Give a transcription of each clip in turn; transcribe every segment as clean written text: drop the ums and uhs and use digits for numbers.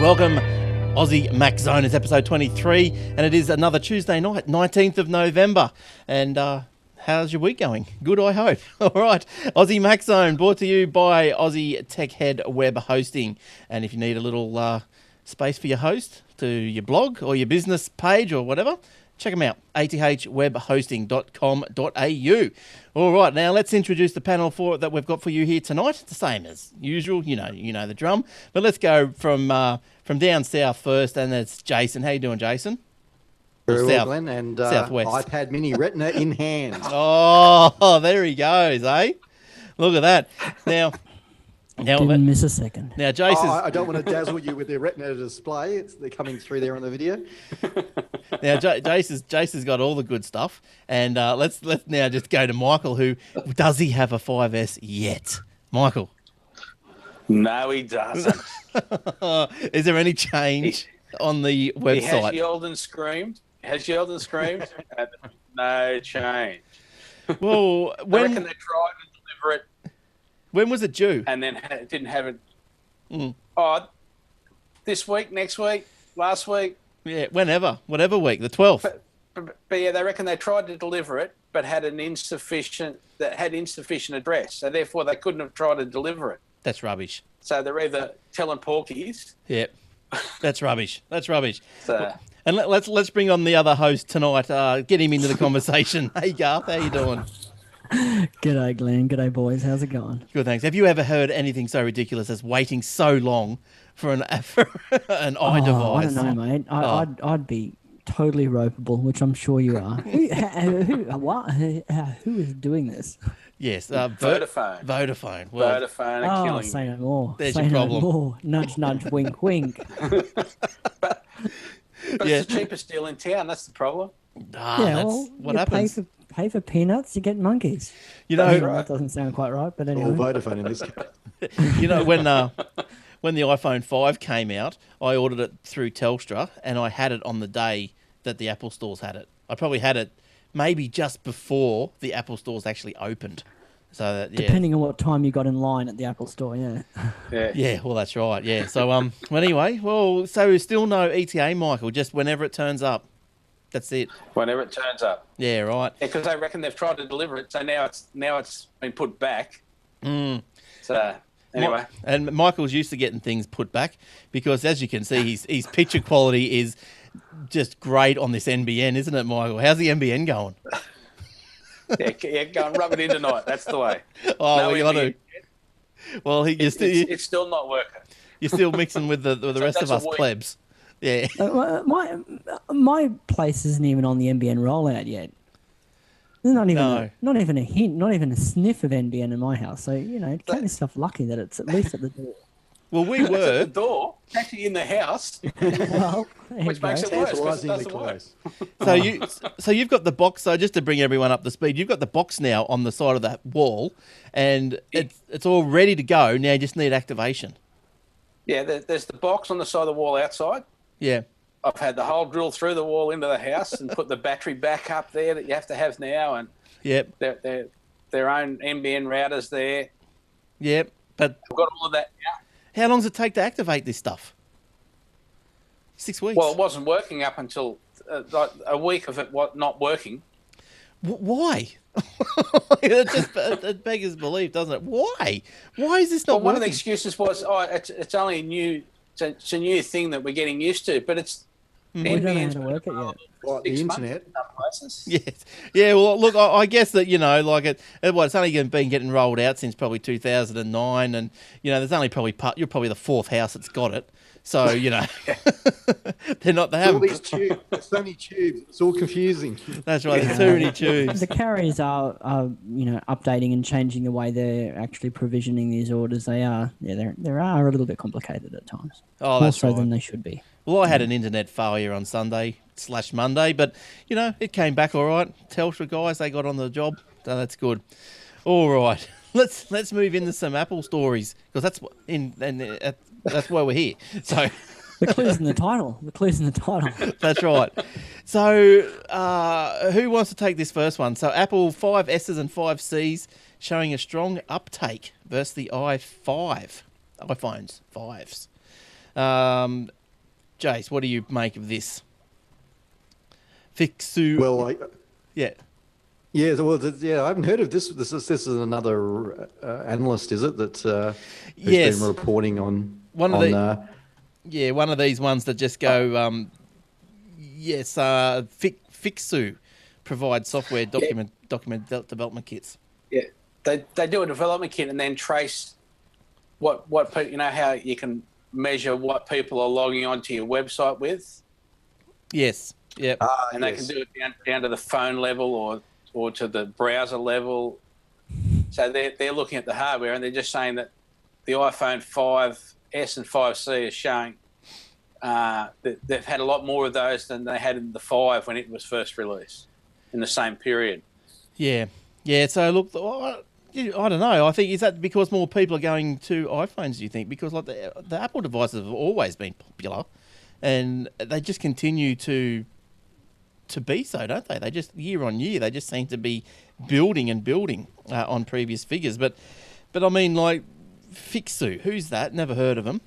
Welcome, Aussie Mac Zone. It's episode 23, and it is another Tuesday night, 19th of November. And how's your week going? Good, I hope. All right, Aussie Mac Zone, brought to you by Aussie Tech Head Web Hosting. And if you need a little space for your host, to your blog or your business page or whatever, check them out, athwebhosting.com.au. All right, now let's introduce the panel that we've got for you here tonight. It's the same as usual, you know the drum. But let's go from down south first, and it's Jason. How you doing, Jason? Very well, Glenn, and southwest. iPad Mini Retina in hand. Oh, there he goes, eh? Look at that. Now, didn't miss a second. Now, Jason, I don't want to dazzle you with the Retina display. They're coming through there on the video. Now, Jace's got all the good stuff, and let's now just go to Michael. Who does he have a 5S yet? Michael? No, he doesn't. Is there any change on the website? He has yelled and screamed. No change. Well, I reckon they tried to deliver it. When was it due? And then didn't have it. Oh, this week, next week, last week. Yeah, whatever week, the 12th. But yeah, they reckon they tried to deliver it, but had insufficient address, so therefore they couldn't have tried to deliver it. That's rubbish. So they're either telling porkies. Yep, that's rubbish. That's rubbish. So, and let's bring on the other host tonight. Get him into the conversation. Hey Garth, how you doing? G'day Glenn, g'day boys, how's it going? Good, thanks. Have you ever heard anything so ridiculous as waiting so long for an iDevice? I don't know, mate. I'd be totally ropeable, which I'm sure you are. Who is doing this? Yes, Vodafone. Vodafone. Well, Vodafone are killing say no more. There's say your no problem. more. Nudge, nudge, wink, wink. But it's the cheapest deal in town. That's the problem. That's what happens. Pay for peanuts, you get monkeys. You know, that doesn't sound quite right, but anyway. Or Vodafone in this case. You know, when the iPhone 5 came out, I ordered it through Telstra, and I had it on the day that the Apple stores had it. I probably had it maybe just before the Apple stores actually opened. So that, yeah. Depending on what time you got in line at the Apple store, yeah. Yeah, well, that's right, yeah. So, well, anyway, so still no ETA, Michael, just whenever it turns up. That's it. Whenever it turns up. Yeah, right. Yeah, because they reckon they've tried to deliver it, so now it's been put back. So anyway, and Michael's used to getting things put back because, as you can see, his picture quality is just great on this NBN, isn't it, Michael? How's the NBN going? yeah, go and rub it in tonight. That's the way. Oh, no, we got to. Well, it's still not working. You're still mixing with the rest of us plebs. Yeah. My place isn't even on the NBN rollout yet. There's not even a hint, not even a sniff of NBN in my house. So, count yourself lucky that it's at least at the door. Well, we were. At the door, actually in the house. Well, which makes it worse because it doesn't work. So you've got the box. So just to bring everyone up to speed, you've got the box now on the side of that wall, and it's all ready to go. Now you just need activation. Yeah, there's the box on the side of the wall outside. Yeah. I've had the hole drilled through the wall into the house and put the battery back up there that you have to have now, and their own NBN routers there. Yep, but I've got all of that now. How long does it take to activate this stuff? 6 weeks. Well, it wasn't working up until a week of it not working. Why? It beggars belief, doesn't it? Why? Why is this not working? One of the excuses was, it's only a new thing that we're getting used to, but it's we don't know how to work it yet. Like the internet. Yes. Yeah, well, look, I guess that, it's only been getting rolled out since probably 2009, and, there's only you're probably the fourth house that's got it. So, they haven't. All these tubes, there's so many tubes, it's all confusing. That's right, there's too many tubes. The carriers are, updating and changing the way they're actually provisioning these orders. They are a little bit complicated at times. Oh, that's more so right. than they should be. Well, I had an internet failure on Sunday/Monday, but, it came back all right. Telstra guys, they got on the job, so that's good. All right, let's move into some Apple stories, because that's why we're here. So the clue's in the title. That's right. So who wants to take this first one? So Apple 5Ss and 5Cs showing a strong uptake versus the iPhones 5s. Jace, what do you make of this? Fixu. Well, yeah. Yeah, I haven't heard of this. This is another analyst, is it, that who's been reporting on one of these ones that just go, Fixu provides software document development kits. Yeah, they do a development kit and then trace what how you can measure what people are logging onto your website with. Yes. Yep. And they can do it down to the phone level or to the browser level. So they're looking at the hardware and they're just saying that the iPhone 5S and 5C are showing that they've had a lot more of those than they had in the 5 when it was first released in the same period. Yeah. Yeah, so look, I don't know. I think, is that because more people are going to iPhones, do you think? Because like the Apple devices have always been popular and they just continue to be so, don't they? They just, year on year, they just seem to be building and building on previous figures. But I mean, like, Fixu, who's that? Never heard of them.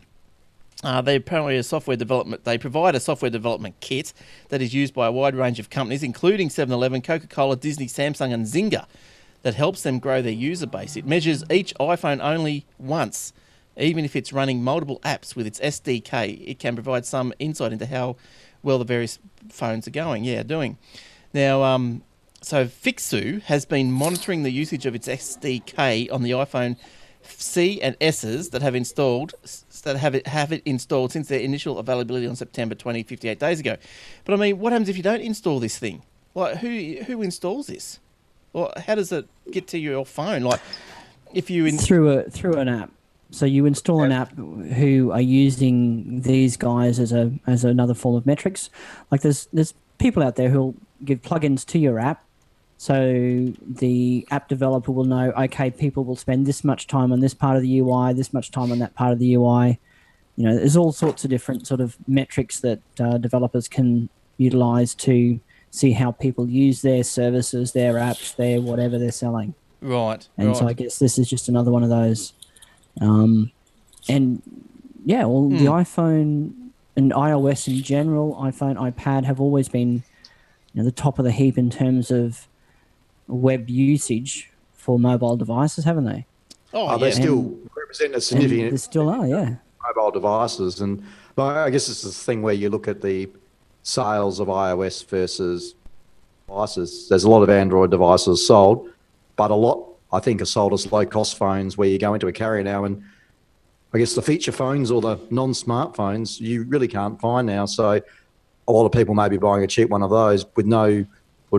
They apparently they provide a software development kit that is used by a wide range of companies, including 7-Eleven, Coca-Cola, Disney, Samsung, and Zynga, that helps them grow their user base. It measures each iPhone only once. Even if it's running multiple apps with its SDK, it can provide some insight into how well the various phones are doing. Now, so Fixu has been monitoring the usage of its SDK on the iPhone C and S's that have it installed since their initial availability on September 58 days ago. But I mean, what happens if you don't install this thing? Like, who installs this? Or how does it get to your phone? Like, if you through an app. So you install an app who are using these guys as another form of metrics. Like there's people out there who'll give plugins to your app, so the app developer will know, okay, people will spend this much time on this part of the UI, this much time on that part of the UI. You know, there's all sorts of different sort of metrics that developers can utilize to see how people use their services, their apps, their whatever they're selling. Right. And so I guess this is just another one of those. The iPhone and iOS in general, iPhone, iPad have always been, the top of the heap in terms of web usage for mobile devices, haven't they? They still represent a significant. They still are, yeah. Mobile devices, and I guess it's this thing where you look at the sales of iOS versus devices. There's a lot of Android devices sold, but a lot, I think, are sold as low-cost phones where you go into a carrier now, and I guess the feature phones or the non-smartphones you really can't find now. So a lot of people may be buying a cheap one of those with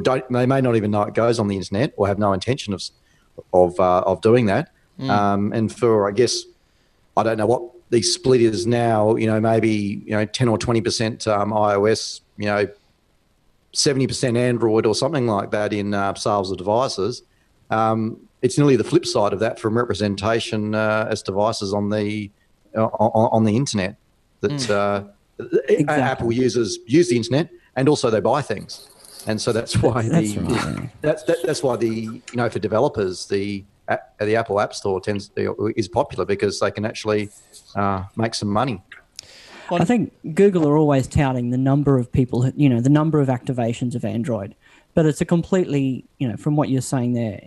they may not even know it goes on the internet or have no intention of doing that. And for, I guess, I don't know what the split is now, maybe 10 or 20% iOS, 70% Android or something like that in sales of devices. It's nearly the flip side of that from representation as devices on the internet. That Exactly. Apple users use the internet and also they buy things, and so that's why that's why for developers the Apple App Store is popular because they can actually make some money. I think Google are always touting the number of people, the number of activations of Android, but it's a completely, from what you're saying there,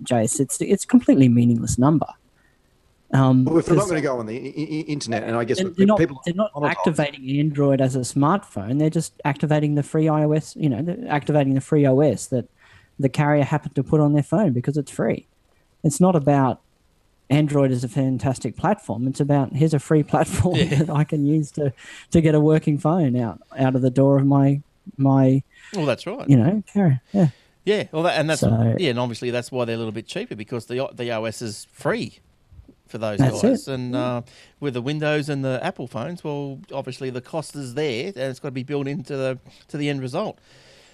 Jace, it's a completely meaningless number. Well, if they're not going to go on the internet, and I guess they're not activating Android as a smartphone. They're just activating the free iOS. They're activating the free OS that the carrier happened to put on their phone because it's free. It's not about Android is a fantastic platform. It's about, here's a free platform that I can use to get a working phone out of the door of my. Well, that's right. Carrier. Yeah. Yeah. Well, and obviously that's why they're a little bit cheaper because the OS is free for those guys. And with the Windows and the Apple phones, well, obviously the cost is there and it's got to be built into the end result.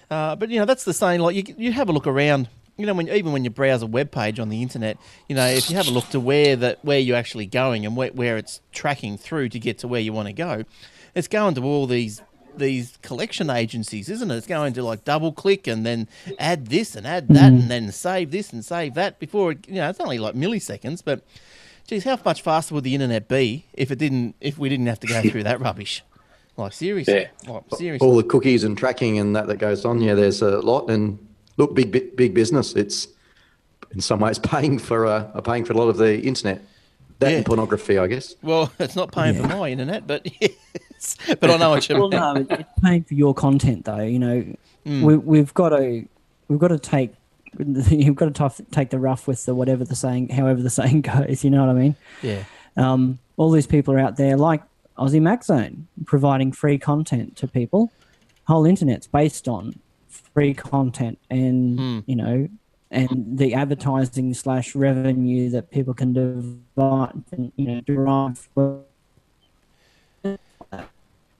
But that's the same. Like you have a look around. When you browse a web page on the internet, if you have a look to where you're actually going and where it's tracking through to get to where you want to go, it's going to all these collection agencies, isn't it? It's going to like double click and then add this and add that and then save this and save that before it's only like milliseconds, but Geez, how much faster would the internet be if we didn't have to go through that rubbish? Like, seriously. Yeah. Like, seriously. All the cookies and tracking and that goes on. Yeah, there's a lot. And look, big business. It's in some ways paying for a lot of the internet. That and pornography, I guess. Well, it's not paying for my internet, but yes. But I know what you mean. Well, no, it's paying for your content, though. You know, we've got to take you've got to take the rough with the whatever the saying, however the saying goes. You know what I mean? Yeah. All these people are out there, like Aussie Mac Zone, providing free content to people. Whole internet's based on free content, and you know. And the advertising / revenue that people can derive.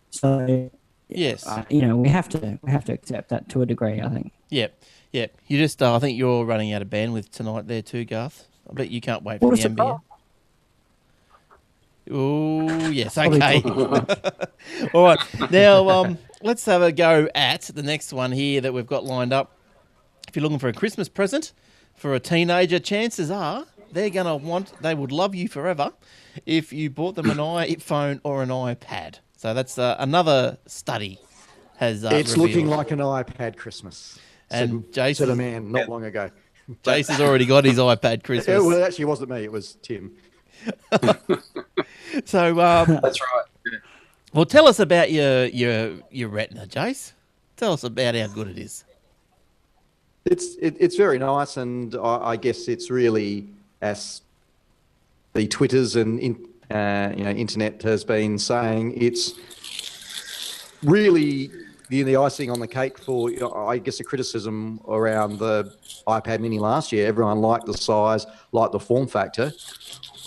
So yes, you know, we have to accept that to a degree, I think. Yep. You just, I think you're running out of bandwidth tonight there too, Garth. I bet you can't wait for the NBN. Oh yes, okay. All right, now let's have a go at the next one here that we've got lined up. If you're looking for a Christmas present for a teenager, chances are they would love you forever if you bought them an iPhone or an iPad. So that's another study has it's revealed. looking like an iPad Christmas. And said Jason, a man not long ago. Jason has already got his iPad Christmas. Well, actually, it wasn't me. It was Tim. So That's right. Yeah. Well, tell us about your Retina, Jace. Tell us about how good it is. It's very nice, and I guess it's really, as the Twitters and internet has been saying, it's really the icing on the cake for, I guess, the criticism around the iPad Mini last year. Everyone liked the size, liked the form factor.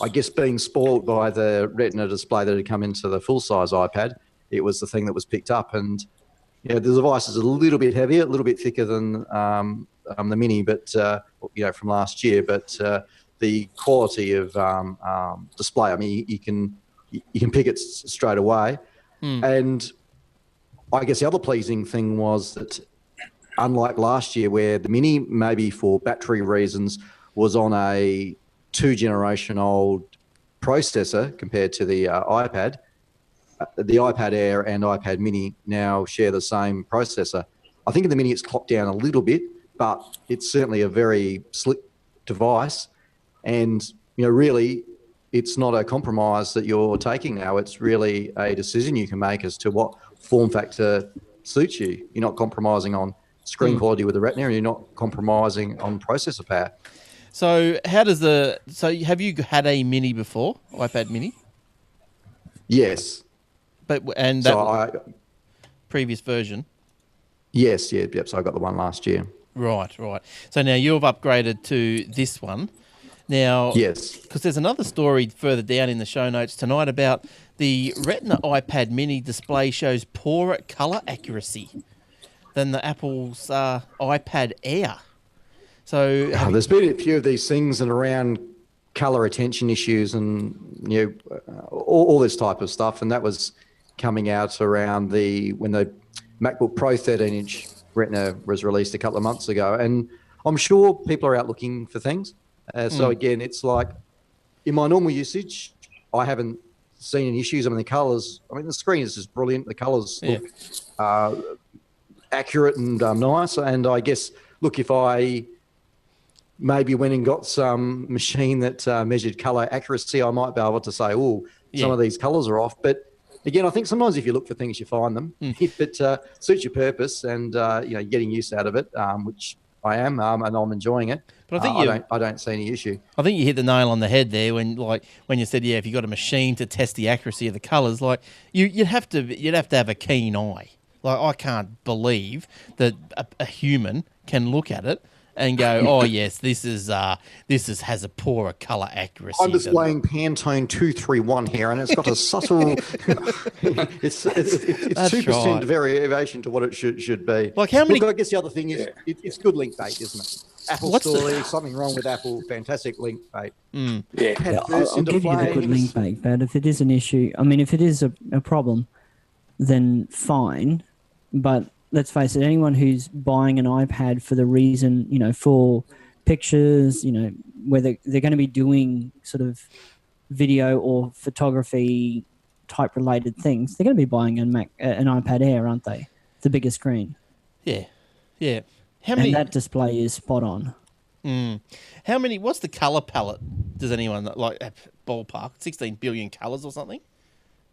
I guess being spoiled by the Retina display that had come into the full-size iPad, it was the thing that was picked up. And the device is a little bit heavier, a little bit thicker than the Mini, but from last year. But the quality of display, I mean, you can pick it straight away. And I guess the other pleasing thing was that, unlike last year, where the Mini, maybe for battery reasons, was on a 2-generation-old processor compared to the iPad, the iPad Air and iPad Mini now share the same processor. I think in the Mini it's clocked down a little bit, but it's certainly a very slick device. And, really, it's not a compromise that you're taking now. It's really a decision you can make as to what form factor suits you. You're not compromising on screen quality with the Retina, and you're not compromising on processor power. So have you had a Mini before, iPad Mini? Yes. Previous version? Yes, yep. So I got the one last year. Right. So now you've upgraded to this one. Now, yes, because there's another story further down in the show notes tonight about the Retina iPad Mini display shows poorer colour accuracy than the Apple's iPad Air. So there's been a few of these things and around colour attention issues and all this type of stuff, and that was coming out around when the MacBook Pro 13-inch Retina was released a couple of months ago, and I'm sure people are out looking for things. So again, it's like in my normal usage, I haven't seen any issues. I mean, the colours, the screen is just brilliant. The colours look accurate and nice. And I guess, look, if I maybe went and got some machine that measured colour accuracy, I might be able to say, some of these colours are off. But again, I think sometimes if you look for things, you find them. If it suits your purpose and getting use out of it, which I am, and I'm enjoying it. But I think I don't see any issue. I think you hit the nail on the head there when you said, if you got a machine to test the accuracy of the colours, like you'd have to have a keen eye. Like, I can't believe that a human can look at it and go, oh yes, this has a poorer colour accuracy. I'm displaying Pantone 231 here, and it's got a subtle. it's 2% variation to what it should be. Like how many? Look, I guess the other thing is it's good link bait, isn't it? Apple story, something wrong with Apple. Fantastic link bait. I'll give you the good link bait, but if it is an issue, if it is a problem, then fine. But let's face it, anyone who's buying an iPad for the reason, for pictures, where they're going to be doing sort of video or photography type related things, they're going to be buying an iPad Air, aren't they? The bigger screen. Yeah. How And many? that display is spot on. How many? What's the color palette? Does anyone like ballpark? 16 billion colors or something?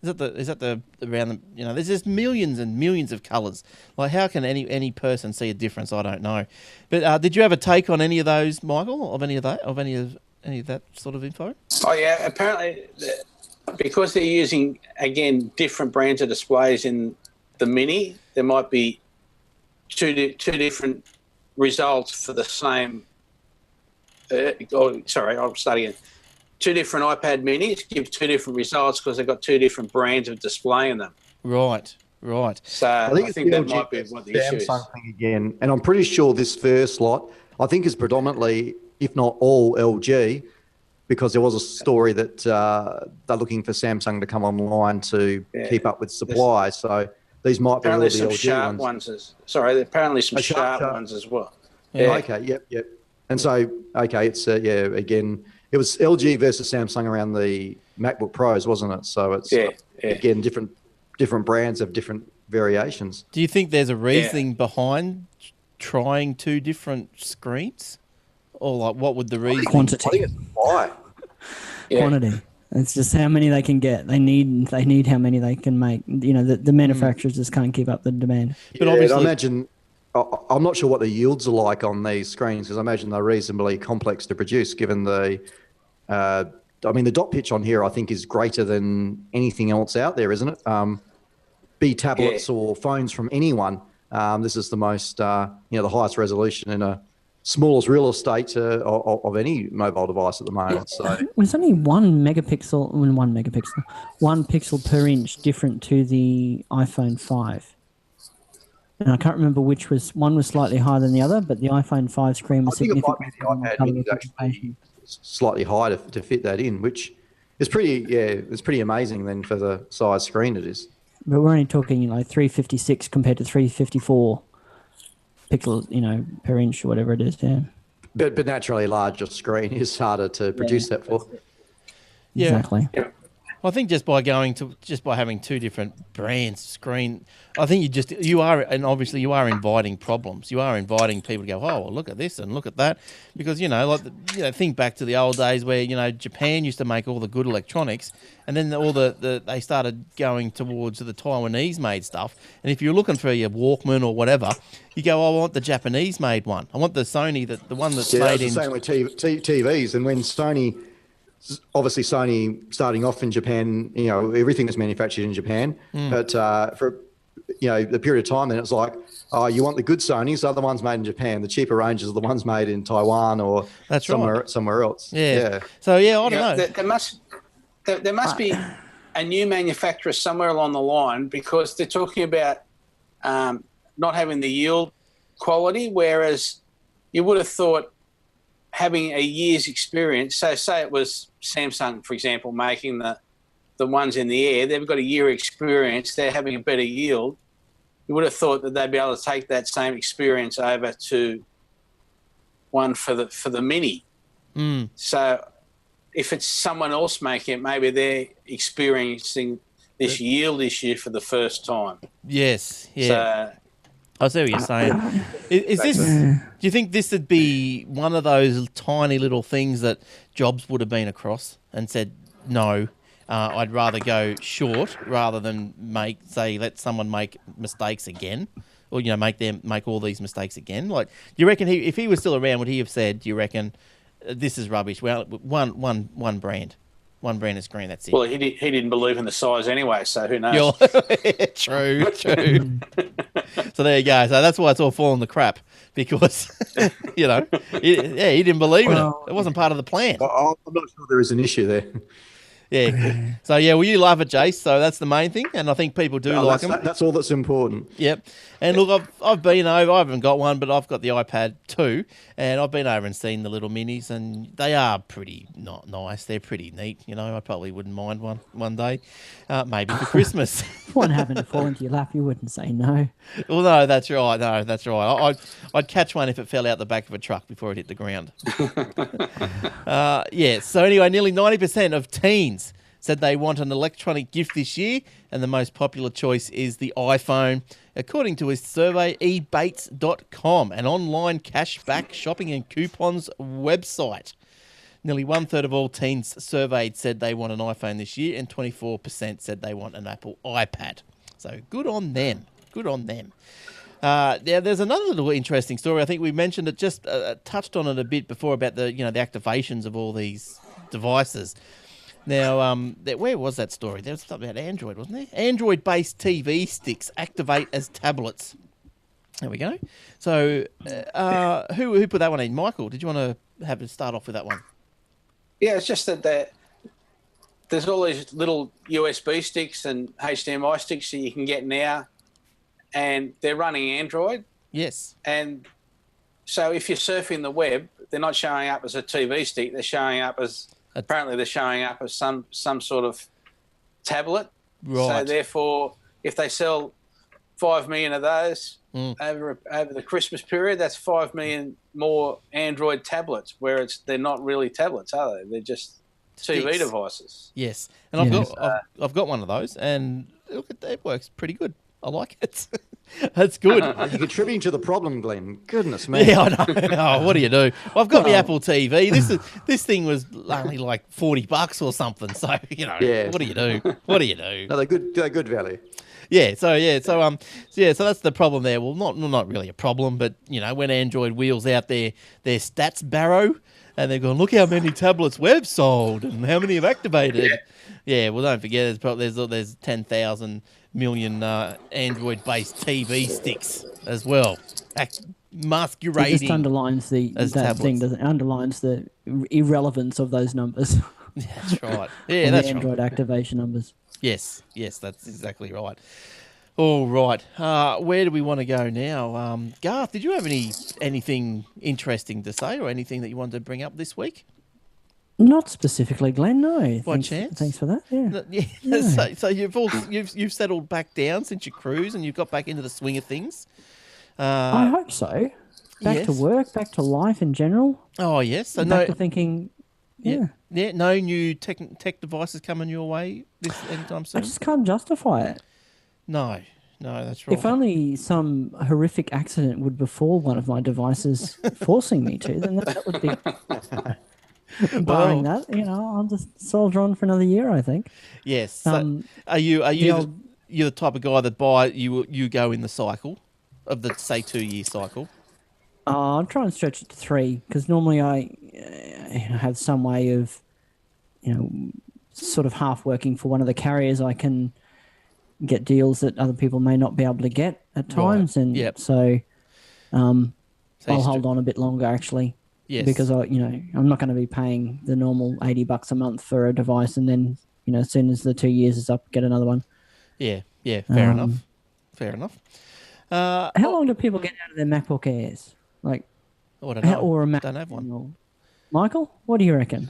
Is that the around the, you know? There's just millions and millions of colors. Like, how can any person see a difference? I don't know. But did you have a take on any of those, Michael? Of any of that sort of info? Oh yeah, apparently because they're using again different brands of displays in the Mini, there might be two different results for the same. I'll start again. Two different iPad Minis give two different results because they've got two different brands of display in them. Right. So I think that might be what the issue is. Thing again, and I'm pretty sure this first lot, I think, is predominantly, if not all, LG, because there was a story that they're looking for Samsung to come online to keep up with supply. So these might be all the some LG sharp ones. Apparently some sharp ones as well. Yeah. Okay. Yep. And so, it's again, it was LG versus Samsung around the MacBook Pros, wasn't it? So it's again different brands have different variations. Do you think there's a reasoning behind trying two different screens, or like what would the reason? Quantity. I think it's supply. Quantity. It's just how many they can get. They need how many they can make. You know, the manufacturers just can't keep up the demand. But obviously, I imagine. I'm not sure what the yields are like on these screens because I imagine they're reasonably complex to produce given the dot pitch on here I think is greater than anything else out there, isn't it? Be tablets or phones from anyone. This is the most, the highest resolution in a smallest real estate of any mobile device at the moment. So it's only 1 pixel per inch different to the iPhone 5. And I can't remember which one was slightly higher than the other, but the iPhone 5 screen was significantly slightly higher to fit that in, which is pretty amazing then for the size screen it is. But we're only talking 356 compared to 354 pixels, per inch or whatever it is. Yeah. But naturally, a larger screen is harder to produce that for. Yeah. Exactly. Yeah. I think just by having two different brands screen, I think you are inviting problems. You are inviting people to go, oh, well, look at this and look at that, because think back to the old days where Japan used to make all the good electronics, and then they started going towards the Taiwanese made stuff. And if you're looking for your Walkman or whatever, you go, oh, I want the Japanese made one. I want the Sony, the one that's made in. Yeah, the same with TVs, and when Sony starting off in Japan, everything was manufactured in Japan. But for the period of time, then it's like, oh, you want the good Sonys, the other ones made in Japan. The cheaper ranges are the ones made in Taiwan or somewhere else. Yeah. So I don't know. There must be a new manufacturer somewhere along the line, because they're talking about not having the yield quality, whereas you would have thought having a year's experience. So say it was Samsung, for example, making the ones in the Air. They've got a year experience. They're having a better yield. You would have thought that they'd be able to take that same experience over to one for the Mini. So if it's someone else making it, maybe they're experiencing this yield issue for the first time. Yes. Yeah. So, I see what you're saying. Is this? Do you think this would be one of those tiny little things that Jobs would have been across and said, no, I'd rather go short rather than let someone make mistakes again, or make all these mistakes again? Like, do you reckon if he was still around, would he have said, do you reckon this is rubbish? Well, one brand. One brand of screen, that's it. Well, he didn't believe in the size aneway, so who knows? True. So there you go. So that's why it's all falling to crap, because, he didn't believe in it. It wasn't part of the plan. I'm not sure there is an issue there. Yeah. So yeah, well, you love it, Jace. So that's the main thing, and I think people do like them. That's all that's important. Yep. And look, I've been over. I haven't got one, but I've got the iPad 2, and I've been over and seen the little minis, and they are pretty not nice. They're pretty neat. You know, I probably wouldn't mind one day, maybe for Christmas. If one happened to fall into your lap, you wouldn't say no. Well, no, that's right. No, that's right. I'd catch one if it fell out the back of a truck before it hit the ground. Yeah. So anyway, nearly 90% of teens said they want an electronic gift this year, and the most popular choice is the iPhone. According to a survey, ebates.com, an online cashback shopping and coupons website. Nearly 1/3 of all teens surveyed said they want an iPhone this year, and 24% said they want an Apple iPad. So good on them. Good on them. Now, there's another little interesting story. I think we mentioned it, just touched on it a bit before about the activations of all these devices. Now, where was that story? There was something about Android, wasn't there? Android-based TV sticks activate as tablets. There we go. So, who put that one in? Michael, did you want to have to start off with that one? Yeah, it's just that there's all these little USB sticks and HDMI sticks that you can get now, and they're running Android. Yes. And so if you're surfing the web, they're not showing up as a TV stick. They're showing up as... Apparently, they're showing up as some sort of tablet. Right. So therefore, if they sell 5 million of those over the Christmas period, that's 5 million more Android tablets. Where they're not really tablets, are they? They're just TV devices. Yes, and I've got one of those, and look, it works pretty good. I like it. That's good. You're contributing to the problem, Glenn. Goodness me. Yeah, I know. Oh, what do you do? Well, I've got my Apple TV. This thing was only like $40 or something. So what do you do? What do you do? No, they're good value. So that's the problem there. Well, not really a problem, but when Android wheels out their stats barrow, and they're going, look how many tablets we've sold and how many have activated. Yeah, well, don't forget, there's 10,000 million Android-based TV sticks as well, masquerading. It just underlines underlines the irrelevance of those numbers. That's right. Yeah, that's the Android activation numbers. Yes, that's exactly right. All right, where do we want to go now? Garth, did you have anything interesting to say, or anything that you wanted to bring up this week? Not specifically, Glenn. No. By chance? Thanks for that. Yeah. No. So you've settled back down since your cruise, and you've got back into the swing of things. I hope so. Back to work, back to life in general. Oh yes. So back to thinking. Yeah. No new tech devices coming your way this anytime soon. I just can't justify it. No, that's right. If only some horrific accident would befall one of my devices, forcing me to, then that would be. Barring that, I'll just soldier on for another year, I think. Yes. So are you you're the type of guy that you go in the cycle of the, say, 2-year cycle? I'll try and stretch it to 3, because normally I have some way of, sort of half working for one of the carriers. I can get deals that other people may not be able to get at times, and so I'll hold on a bit longer actually. Yes. Because I'm not going to be paying the normal $80 a month for a device, and then as soon as the 2 years is up, get another one. Yeah, fair enough. Fair enough. How long do people get out of their MacBook Airs? Like, I don't know. Or a Mac? Don't have one. Michael, what do you reckon?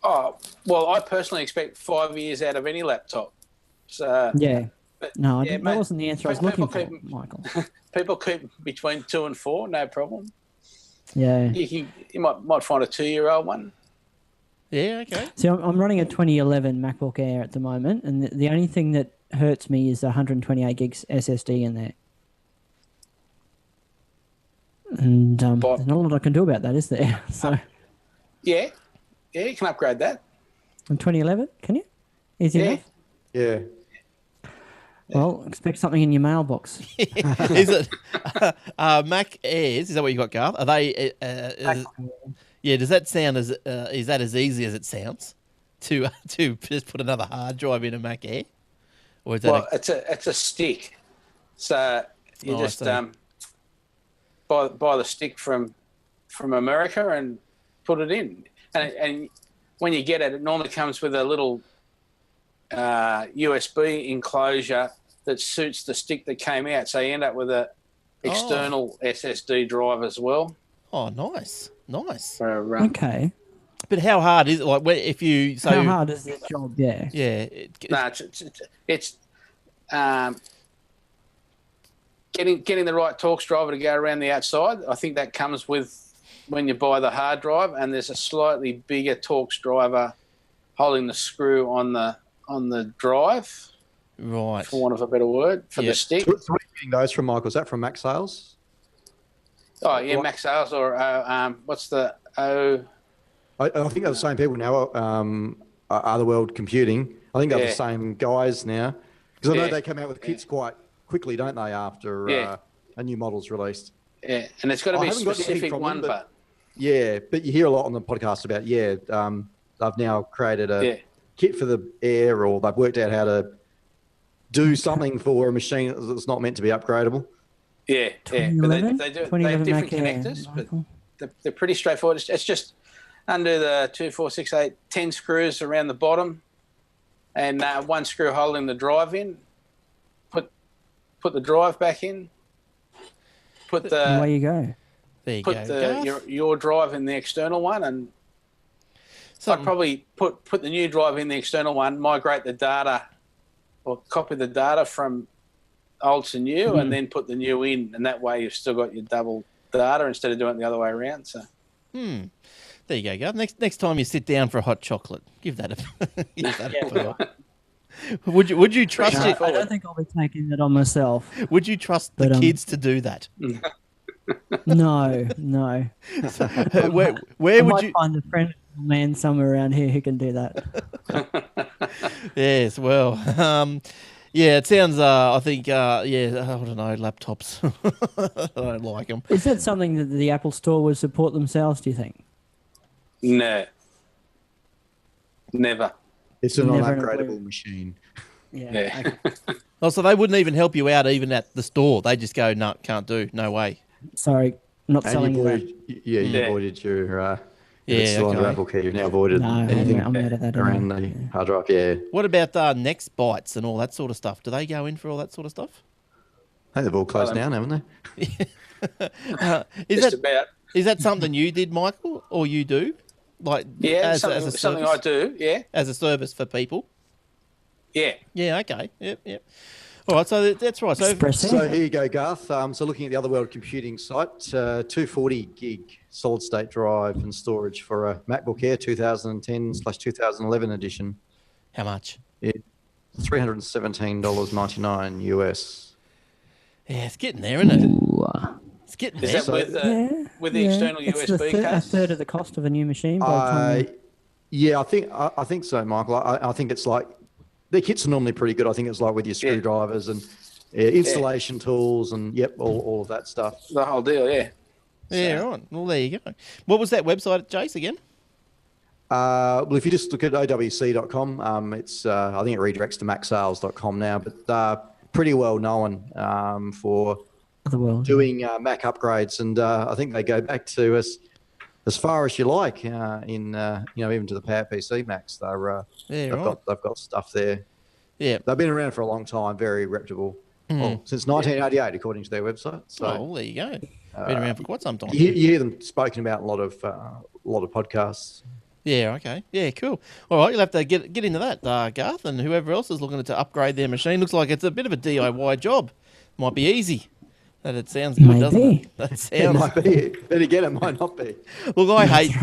Oh well, I personally expect 5 years out of any laptop. So yeah. That wasn't the answer I was looking for, Michael. People keep between 2 and 4, no problem. Yeah. You might find a 2-year-old one. Yeah, okay. See, I'm running a 2011 MacBook Air at the moment, and the only thing that hurts me is 128 gigs SSD in there. And there's not a lot I can do about that, is there? So. Yeah, you can upgrade that. In 2011, can you? Easy enough? Yeah. Well, expect something in your mailbox. Is it Mac Airs? Is that what you got, Garth? Are they? Does that sound as? Is that as easy as it sounds? To just put another hard drive in a Mac Air, or is that? It's a stick. So you buy the stick from America and put it in, and when you get it, it normally comes with a little USB enclosure that suits the stick that came out. So you end up with a external SSD drive as well. Oh, nice. Okay. But how hard is it? Like, if you How hard is this job? Yeah. Yeah. It's getting the right Torx driver to go around the outside. I think that comes with when you buy the hard drive, and there's a slightly bigger Torx driver holding the screw on the drive. Right. For want of a better word, for the stick. So where are you getting those from, Michael? Is that from Max Sales? Oh, yeah, Max Sales or what's the O? I think they're the same people now. Other World Computing. I think they're the same guys now. Because I know they come out with kits quite quickly, don't they, after a new model's released? Yeah, and it's got to be a specific one, but... Yeah, but you hear a lot on the podcast about, they've now created a kit for the Air, or they've worked out how to do something for a machine that's not meant to be upgradable. Yeah. But they have different connectors, but they're pretty straightforward. It's just under the 2, 4, 6, 8, 10 screws around the bottom, and one screw holding the drive in. Put the drive back in. Away you go. There you go. Your drive in the external one, and I'd probably put the new drive in the external one, migrate the data or copy the data from old to new, and then put the new in, and that way you've still got your double data instead of doing it the other way around. So, there you go, Gav. Next time you sit down for a hot chocolate, give that a whirl. Would you trust it? I don't think I'll be taking that on myself. Would you trust the kids to do that? No. So, where would you find a friend man somewhere around here who can do that? Yes, well, it sounds. I think. I don't know. Laptops. I don't like them. Is that something that the Apple Store would support themselves? Do you think? No. Never. It's an upgradable machine. Yeah. Okay. Oh, so they wouldn't even help you out even at the store. They just go, no, can't do. No way. Sorry, not selling you that. You avoided your... still under Apple Key. You've now avoided anything I'm out of that around the hard drive. Yeah. What about Next Bytes and all that sort of stuff? Do they go in for all that sort of stuff? I think they've all closed down, haven't they? Is that something you did, Michael, or you do? Like, something I do. Yeah, as a service for people. Yeah. Yeah. Okay. Yep. All right. So that's right. So here you go, Garth. So looking at the Other World Computing site, 240 gig solid state drive and storage for a MacBook Air 2010/2011 edition. How much? $317.99 US. Yeah, it's getting there, isn't it? Ooh. Is that with the external USB case? A third of the cost of a new machine. By the time I think so, Michael. I think it's like their kits are normally pretty good. I think it's like with your screwdrivers and installation tools and all of that stuff. The whole deal, yeah. Yeah, right. Well, there you go. What was that website, Jace, again? Well, if you just look at owc.com, it's I think it redirects to macsales.com now, but pretty well known for doing Mac upgrades, and I think they go back to as far as you like in even to the PowerPC Macs. They've got stuff there. Yeah, they've been around for a long time, very reputable. Well, since 1988, according to their website. So, well, there you go. Been around for quite some time. You hear them spoken about in a lot of podcasts. Yeah, okay. Yeah, cool. All right, you'll have to get into that, Garth, and whoever else is looking to upgrade their machine. Looks like it's a bit of a DIY job. Might be easy. That it sounds good, doesn't it? That sounds... It might be. Then again, it might not be. Look, I hate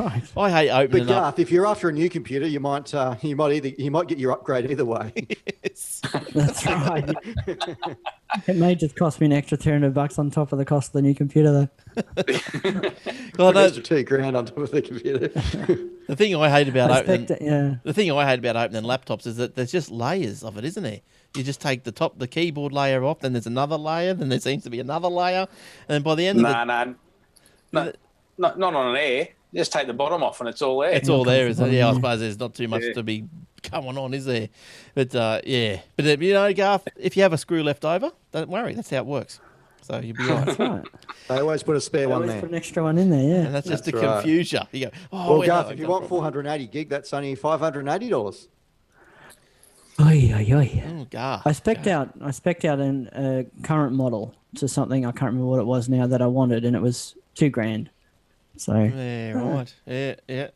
opening but Garth, if you're after a new computer, you might get your upgrade either way. Yes. That's right. It may just cost me an extra $300 on top of the cost of the new computer, though. Well, an extra $2,000 on top of the computer. The thing I hate about opening laptops is that there's just layers of it, isn't there? You just take the keyboard layer off, then there's another layer, then there seems to be another layer, and by the end not on an Air. Just take the bottom off, and it's all there. It's all there, isn't it? Yeah, I suppose there's not too much to be going on, is there? But But Garth, if you have a screw left over, don't worry. That's how it works. So you'll be right. That's right. They always put a spare one Always there. put an extra one in there, yeah. And that's just to That's right. confuse you. You go, oh, Well, wait, Garth, no, if you no want problem. 480 gig, that's only $580. Oy, oy, oy. Oh, Garth. I spec'd out a current model to something, I can't remember what it was now, that I wanted, and it was $2,000. So Yeah, right. Yeah.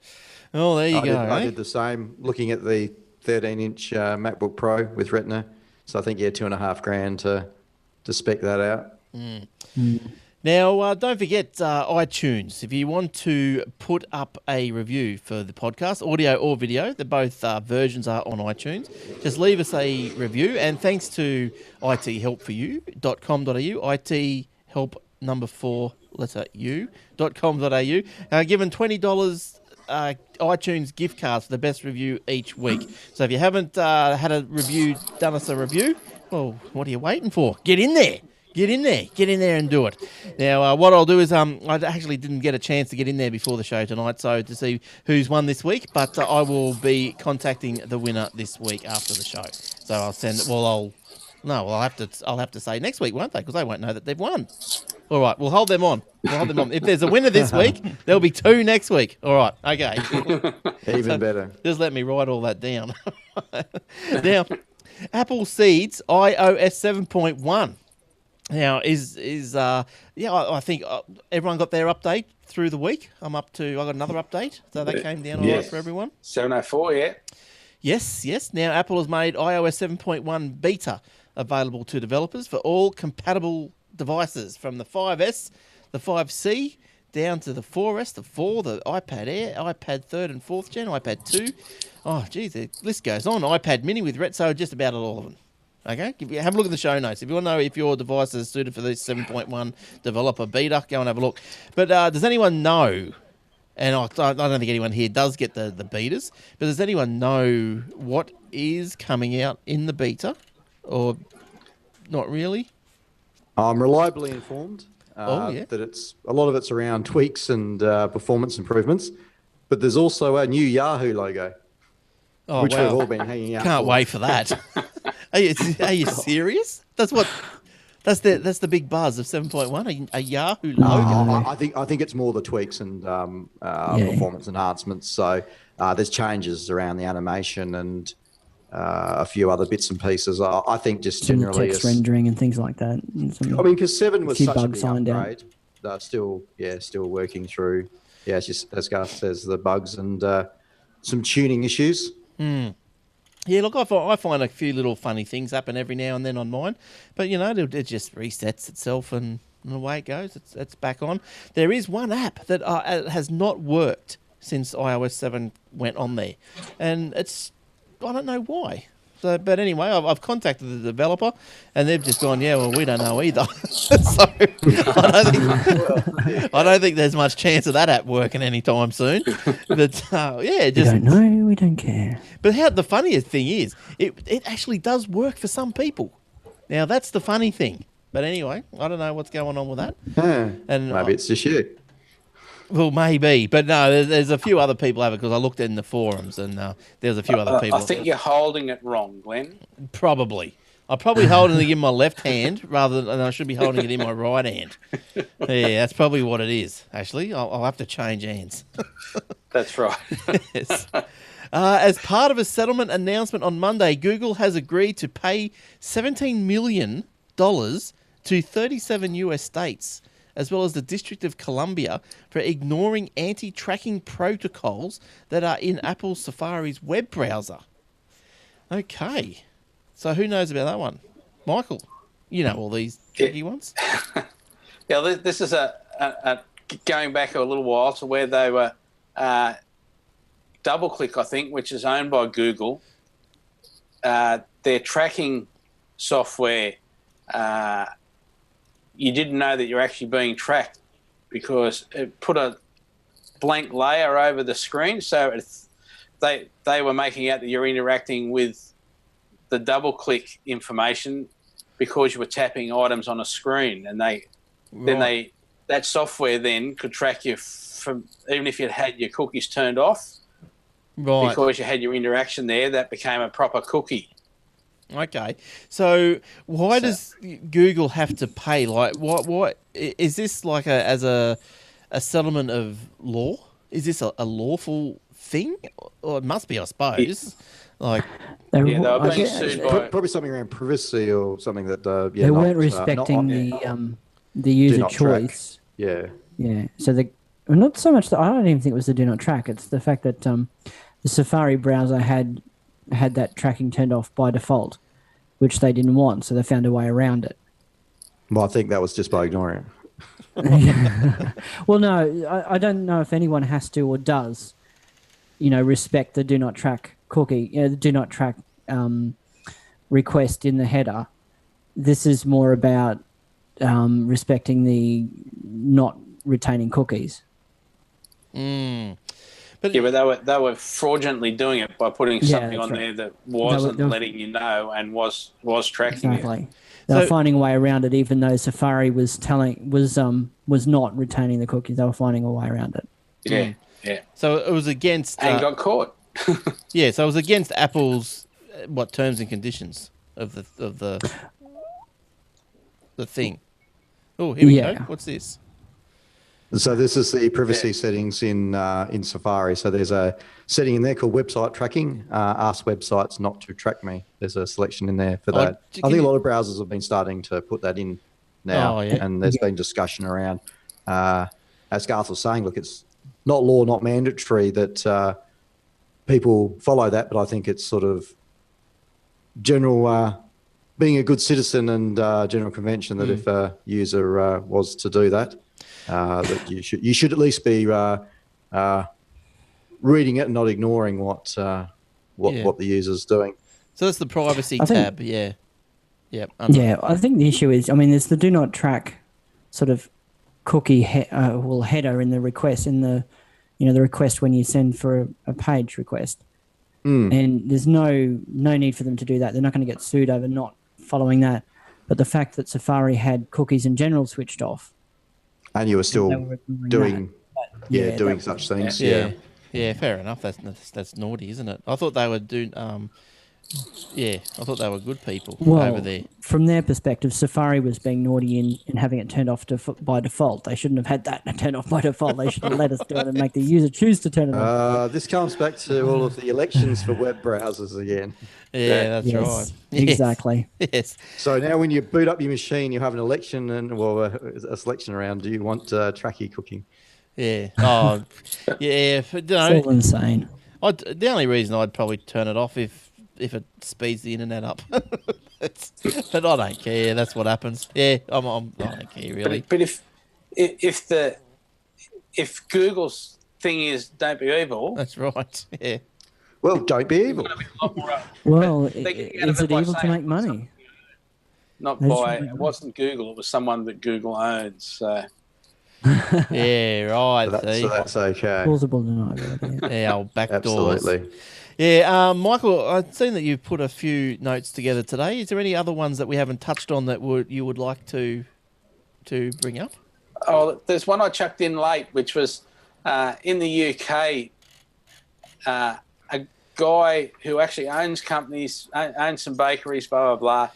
Oh, there you go. I did the same, looking at the 13-inch MacBook Pro with Retina. So I think, $2,500 to spec that out. Now, don't forget iTunes. If you want to put up a review for the podcast, audio or video, the both versions are on iTunes. Just leave us a review. And thanks to ithelpforyou.com.au, IT help number 4 letter u.com.au, given $20 iTunes gift cards for the best review each week. So if you haven't had a review, done us a review, well, what are you waiting for? Get in there. Get in there and do it. Now, what I'll do is I actually didn't get a chance to get in there before the show tonight, so to see who's won this week, but I will be contacting the winner this week after the show. So I'll send. Well, I'll have to say next week, won't they? Because they won't know that they've won. All right, we'll hold them on. If there's a winner this week, there'll be 2 next week. All right, okay. Even better. Just let me write all that down. Now, Apple seeds iOS 7.1. Now, I think everyone got their update through the week. I got another update, so that came down all right for everyone. 704, yeah. Yes. Now, Apple has made iOS 7.1 beta available to developers for all compatible devices, from the 5S, the 5C, down to the 4S, the 4, the iPad Air, iPad 3rd and 4th gen, iPad 2. Oh, geez, the list goes on. iPad Mini with Retina, just about all of them. Okay, have a look at the show notes. If you want to know if your device is suited for this 7.1 developer beta, go and have a look. But does anyone know, and I don't think anyone here does get the betas, but does anyone know what is coming out in the beta? Or not really? I'm reliably informed that it's a lot of it's around tweaks and performance improvements, but there's also a new Yahoo logo, which we've all been hanging out Can't for. wait for that. Are you serious? That's the big buzz of 7.1, a Yahoo logo. I think it's more the tweaks and performance enhancements. So there's changes around the animation and a few other bits and pieces. I think just some generally text rendering and things like that. Because 7 was such a big signed out. upgrade. They're still working through. Yeah, it's just, as Garth says, the bugs and some tuning issues. Yeah, look, I find a few little funny things happen every now and then on mine, but it just resets itself and away it goes. It's back on. There is one app that has not worked since iOS 7 went on there, and I don't know why. So, but anyway, I've contacted the developer, and they've just gone, yeah, well, we don't know either. So I don't think there's much chance of that app working anytime soon. But we don't know, we don't care. But the funniest thing is, it actually does work for some people. Now that's the funny thing. But anyway, I don't know what's going on with that. And maybe it's just you. Well, maybe, but no, there's a few other people have it, because I looked in the forums and there's a few other people. I think you're holding it wrong, Glenn. Probably. I'm probably holding it in my left hand rather than I should be holding it in my right hand. Yeah, that's probably what it is, actually. I'll have to change hands. That's right. Yes. As part of a settlement announcement on Monday, Google has agreed to pay $17 million to 37 US states, as well as the District of Columbia, for ignoring anti-tracking protocols that are in Apple's Safari's web browser. Okay. So who knows about that one? Michael, you know all these tricky ones. Yeah, this is a going back a little while to where they were DoubleClick, I think, which is owned by Google. Their tracking software, you didn't know that you're actually being tracked because it put a blank layer over the screen. So they were making out that you're interacting with the DoubleClick information because you were tapping items on a screen, and that software then could track you from, even if you had your cookies turned off, right? Because you had your interaction there, that became a proper cookie. Okay, so why does Google have to pay? Like, what is this like as a settlement of law? Is this a lawful thing? Or it must be, I suppose. Like, They were I being guess- sued by. Probably something around privacy or something that they weren't respecting the user not track. choice. Yeah. Yeah. So not so much that I don't even think it was the do not track. It's the fact that the Safari browser had that tracking turned off by default, which they didn't want. So they found a way around it. Well, I think that was just by ignoring it. Well, no, I don't know if anyone has to or does, respect the do not track cookie, the do not track request in the header. This is more about respecting the not retaining cookies. But they were fraudulently doing it by putting something on there that wasn't letting you know and was tracking Exactly. you. They were finding a way around it, even though Safari was not retaining the cookies. They were finding a way around it. Yeah. So it was against And got caught. Yeah, so it was against Apple's terms and conditions of the thing. Oh, here we go. What's this? So this is the privacy settings in Safari. So there's a setting in there called website tracking. Ask websites not to track me. There's a selection in there for that. I think a lot of browsers have been starting to put that in now, and there's been discussion around. As Garth was saying, look, it's not law, not mandatory that people follow that, but I think it's sort of general being a good citizen and general convention that if a user was to do that, that you should at least be reading it and not ignoring what the user's doing. So that's the privacy tab, yeah. Yep. Yeah, I think the issue is, there's the do not track sort of cookie header in the request, the request when you send for a page request. And there's no need for them to do that. They're not going to get sued over not following that. But the fact that Safari had cookies in general switched off, and you were still doing such things. Yeah, fair enough. That's naughty, isn't it? I thought they would do. I thought they were good people over there. From their perspective, Safari was being naughty in having it turned off by default. They shouldn't have had that turned off by default. They should have let us do it and make the user choose to turn it off. This comes back to all of the elections for web browsers again. Yeah, that's right. Exactly. Yes. So now when you boot up your machine, you have an election and a selection around. Do you want tracky cooking? Yeah. Oh, yeah. It's all insane. The only reason I'd probably turn it off if it speeds the internet up. But I don't care. That's what happens. Yeah, I don't care really. But if Google's thing is don't be evil, that's right. Yeah. Well, don't be evil. Well, is it evil to make money? It wasn't Google. It was someone that Google owns. So. Yeah, right. So that's okay. Plausible deniability. Yeah, old backdoors. Absolutely. Yeah, Michael, I've seen that you've put a few notes together today. Is there any other ones that we haven't touched on that you would like to bring up? Oh, there's one I chucked in late, which was in the UK, a guy who actually owns companies, owns some bakeries, blah, blah, blah.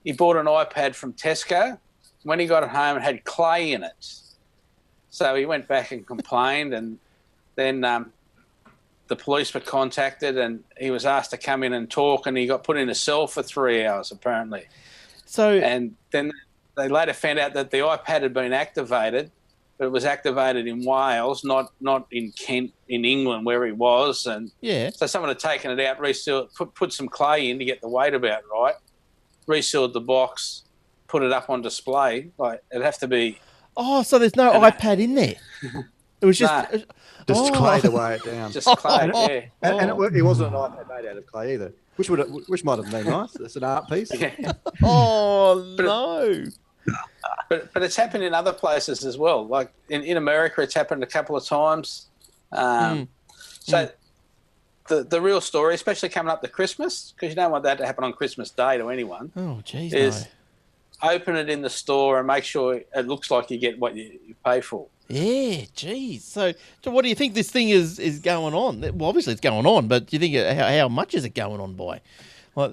He bought an iPad from Tesco. When he got it home, it had clay in it. So he went back and complained, and then the police were contacted, and he was asked to come in and talk, and he got put in a cell for 3 hours, apparently. And then they later found out that the iPad had been activated, but it was activated in Wales, not in Kent, in England, where he was. And so someone had taken it out, resealed, put some clay in to get the weight about right, resealed the box, put it up on display. Like, it'd have to be... Oh, so there's no iPad in there? It was just... Just clay to weigh it down. Just clay, yeah. And it wasn't an iPad made out of clay either, which might have been nice. It's an art piece. Yeah. No. But it's happened in other places as well. Like in America, it's happened a couple of times. So the real story, especially coming up to Christmas, because you don't want that to happen on Christmas Day to anyone. Oh, geez, is open it in the store and make sure it looks like you get what you pay for. Yeah, geez. So what do you think this thing is going on? Well, obviously it's going on, but do you think how much is it going on by? Well,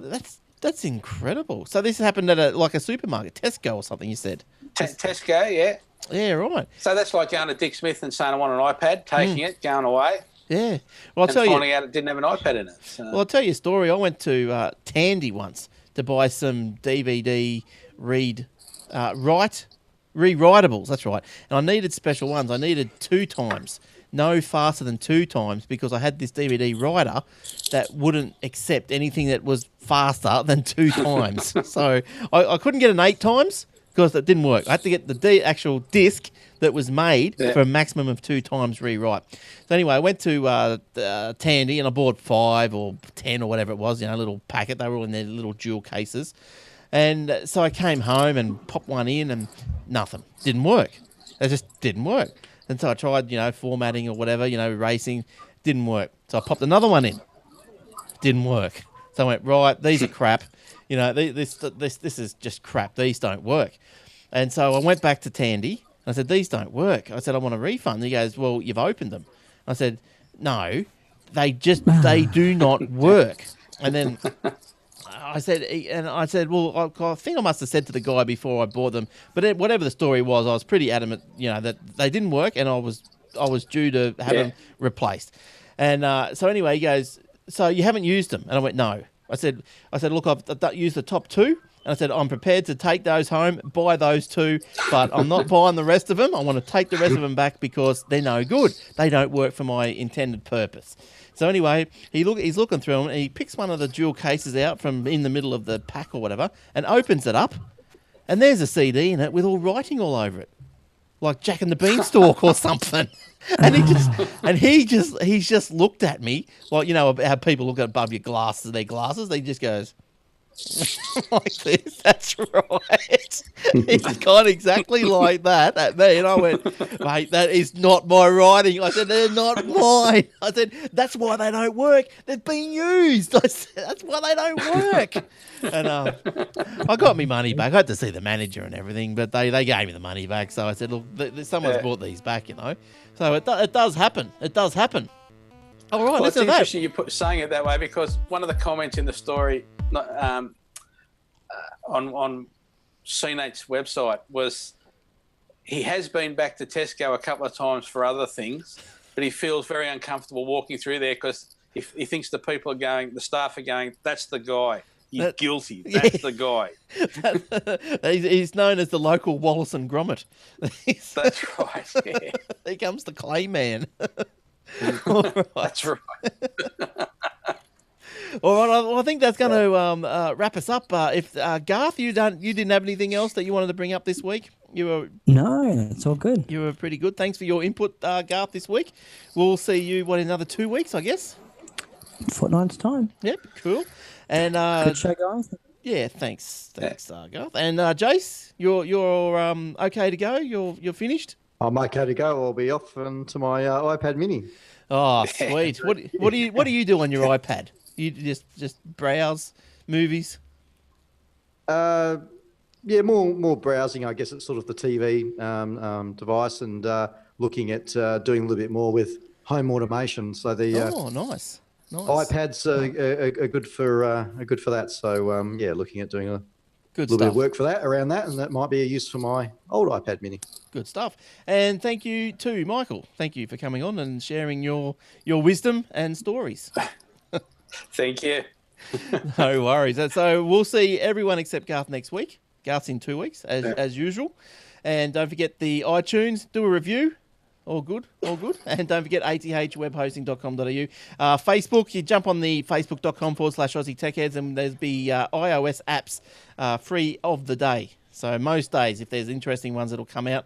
That's incredible. So this happened at a supermarket, Tesco or something, you said? Tesco, yeah. Yeah, right. So that's like going to Dick Smith and saying, I want an iPad, taking it, going away, Yeah. Well, and finding out it didn't have an iPad in it. So. Well, I'll tell you a story. I went to Tandy once to buy some DVD rewritables. That's right. And I needed special ones. I needed 2 times. No faster than 2 times because I had this DVD writer that wouldn't accept anything that was faster than 2 times. So I couldn't get an 8 times because it didn't work. I had to get the actual disc that was made for a maximum of 2 times rewrite. So anyway, I went to Tandy and I bought 5 or 10 or whatever it was, a little packet. They were all in their little jewel cases. And so I came home and popped one in and nothing. Didn't work. It just didn't work. And so I tried, formatting or whatever, erasing. Didn't work. So I popped another one in. Didn't work. So I went, right, these are crap. This is just crap. These don't work. And so I went back to Tandy. I said, these don't work. I said, I want a refund. And he goes, well, you've opened them. I said, no, they do not work. And then I said, well, I think I must have said to the guy before I bought them, but whatever the story was, I was pretty adamant, that they didn't work and I was due to have them replaced. And so anyway, he goes, so you haven't used them? And I went, no. I said, look, I've used the top 2. And I said, I'm prepared to take those home, buy those 2, but I'm not buying the rest of them. I want to take the rest of them back because they're no good. They don't work for my intended purpose. So anyway, he's looking through them and he picks one of the jewel cases out from in the middle of the pack or whatever and opens it up. And there's a CD in it with all writing all over it, like Jack and the Beanstalk or something. And he just looked at me like, how people look above their glasses. They just goes like this. That's right. He's kind of exactly like that at me. And I went, mate, that is not my writing. I said, they're not mine. I said, that's why they don't work. They've been used. I said, that's why they don't work. And I got my money back. I had to see the manager and everything, but they gave me the money back. So I said, look, someone's brought these back, So it does happen. It does happen. All right, well, let's it's do that. interesting you saying it that way because one of the comments in the story on CNAT's website was he has been back to Tesco a couple of times for other things, but he feels very uncomfortable walking through there because he thinks the staff are going, that's the guy. He's guilty. That's the guy. He's known as the local Wallace and Gromit. That's right. Yeah. Here comes the clay man. Right. That's right. All right. Well, I think that's going to wrap us up. If Garth, you didn't have anything else that you wanted to bring up this week? No, it's all good. You were pretty good. Thanks for your input, Garth, this week. We'll see you in another 2 weeks, I guess. Fortnight's time. Yep. Cool. And good show, guys. Yeah, thanks, Garth. And Jace, you're okay to go? You're finished? I'm okay to go. I'll be off to my iPad Mini. Oh, sweet. What do you do on your iPad? You just browse movies? Yeah, more browsing. I guess it's sort of the TV device and looking at doing a little bit more with home automation. So the nice. iPads are good for that. So looking at doing a little bit of work for that around that, and that might be a use for my old iPad Mini. Good stuff. And thank you to Michael. Thank you for coming on and sharing your wisdom and stories. Thank you. No worries. So we'll see everyone except Garth next week. Garth's in 2 weeks, as usual. And don't forget the iTunes, do a review. All good. And don't forget athwebhosting.com.au. Facebook, you jump on the facebook.com/Aussie Tech Heads and there's be iOS apps free of the day. So most days, if there's interesting ones that'll come out,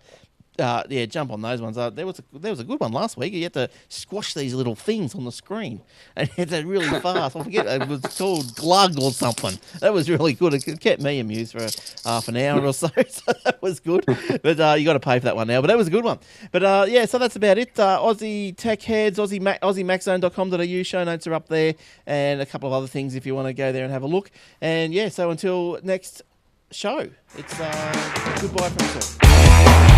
jump on those ones. There was a good one last week. You had to squash these little things on the screen, and it's really fast. I forget it was called Glug or something. That was really good. It kept me amused for half an hour or so. So that was good. But you got to pay for that one now. But that was a good one. But so that's about it. Aussie Tech Heads, AussieMacZone.com.au. Show notes are up there, and a couple of other things if you want to go there and have a look. And so until next show, it's goodbye from us all.